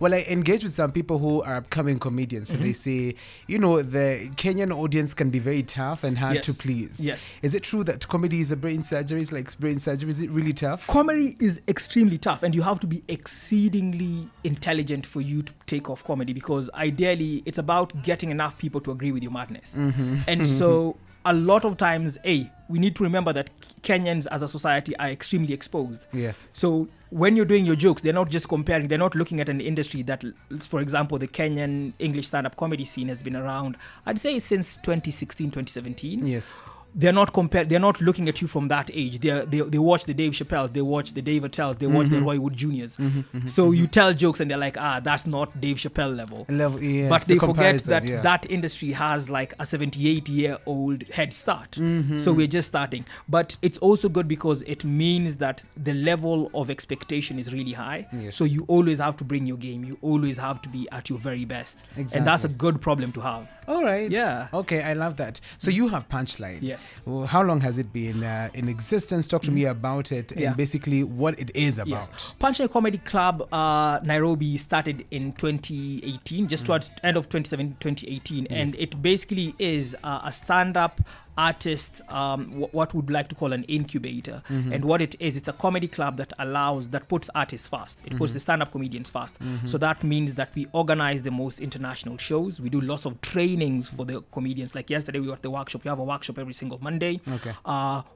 Well, I engage with some people who are upcoming comedians, and they say, the Kenyan audience can be very tough and hard to please. Yes. Is it true that comedy is a brain surgery? It's like brain surgery. Is it really tough? Comedy is extremely tough, and you have to be exceedingly intelligent for you to take off comedy, because ideally it's about getting enough people to agree with your madness. And so a lot of times, we need to remember that Kenyans as a society are extremely exposed. Yes. So when you're doing your jokes, they're not just comparing, they're not looking at an industry that, for example, the Kenyan English stand-up comedy scene has been around, I'd say, since 2016, 2017. Yes. They're not looking at you from that age. They watch the Dave Chappelle, they watch the Dave Attell, they watch the Roy Wood Juniors. So you tell jokes and they're like, that's not Dave Chappelle level. Yes, but they forget that that industry has like a 78-year-old head start. So we're just starting. But it's also good because it means that the level of expectation is really high. Yes. So you always have to bring your game. You always have to be at your very best. Exactly. And that's a good problem to have. All right. Yeah. Okay, I love that. So you have Punchline. Yes. Well, how long has it been in existence? Talk to me about it and basically what it is about. Yes. Punchline Comedy Club Nairobi started in 2018, just towards end of 2018, and it basically is a stand-up artist, what would like to call an incubator. And what it is, it's a comedy club that puts artists first. It puts the stand-up comedians first. So that means that we organize the most international shows. We do lots of trainings for the comedians. Like yesterday, we were at the workshop. We have a workshop every single Monday. Okay.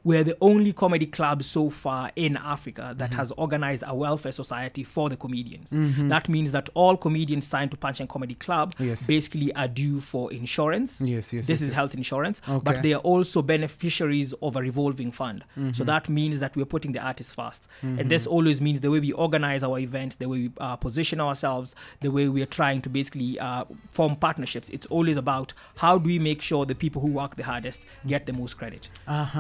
We're the only comedy club so far in Africa that has organized a welfare society for the comedians. That means that all comedians signed to Punchline Comedy Club basically are due for insurance. This is health insurance. Okay. But they are also beneficiaries of a revolving fund. So that means that we're putting the artists first. And this always means the way we organize our events, the way we position ourselves, the way we are trying to basically form partnerships. It's always about how do we make sure the people who work the hardest get the most credit.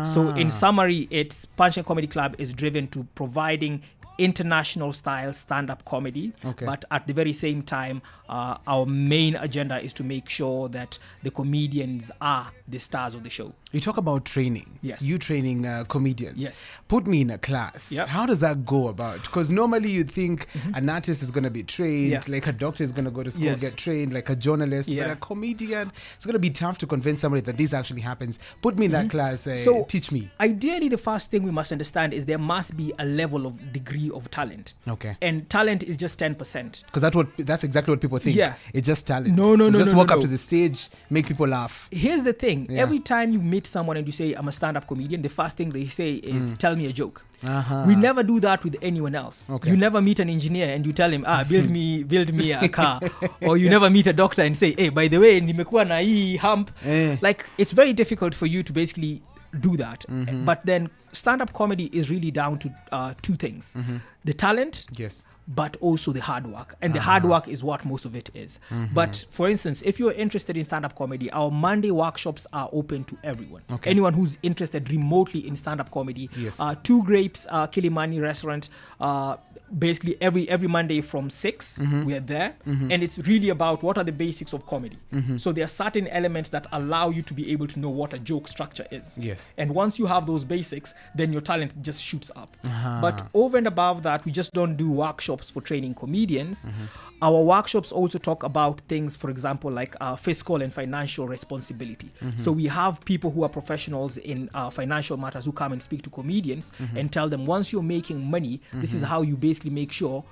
So in summary, it's Punchline Comedy Club is driven to providing international style stand-up comedy, but at the very same time our main agenda is to make sure that the comedians are the stars of the show. You talk about training. Yes. You training comedians. Yes. Put me in a class. Yep. How does that go about? Because normally you'd think an artist is going to be trained, like a doctor is going to go to school, get trained, like a journalist, but a comedian, it's going to be tough to convince somebody that this actually happens. Put me in that class, so teach me. Ideally, the first thing we must understand is there must be a level of degree of talent. Okay. And talent is just 10%. Because that's exactly what people think. Yeah. It's just talent. No. Just walk up to the stage, make people laugh. Here's the thing. Every time you meet someone and you say, I'm a stand-up comedian, the first thing they say is, tell me a joke. We never do that with anyone else. Okay. You never meet an engineer and you tell him, build me a car. Or you never meet a doctor and say, hey, by the way, nimekuwa na hii hump. Like, it's very difficult for you to basically do that. But then stand-up comedy is really down to two things. The talent. Yes. But also the hard work. And the hard work is what most of it is. But for instance, if you're interested in stand-up comedy, our Monday workshops are open to everyone. Okay. Anyone who's interested remotely in stand-up comedy. Yes. Two Grapes, Kilimani restaurant, basically every Monday from 6, we are there. And it's really about what are the basics of comedy. So there are certain elements that allow you to be able to know what a joke structure is. Yes. And once you have those basics, then your talent just shoots up. But over and above that, we just don't do workshops for training comedians. Our workshops also talk about things, for example, like fiscal and financial responsibility. So we have people who are professionals in financial matters who come and speak to comedians and tell them, once you're making money, this is how you basically make sure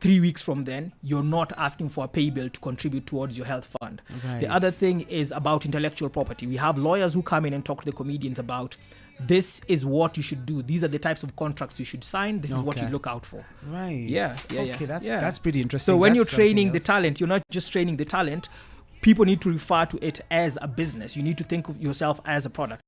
3 weeks from then, you're not asking for a pay bill to contribute towards your health fund. Right. The other thing is about intellectual property. We have lawyers who come in and talk to the comedians about, this is what you should do. These are the types of contracts you should sign. This is what you look out for. Right. Yeah. Okay, that's pretty interesting. So when that's you're training the talent, you're not just training the talent. People need to refer to it as a business. You need to think of yourself as a product.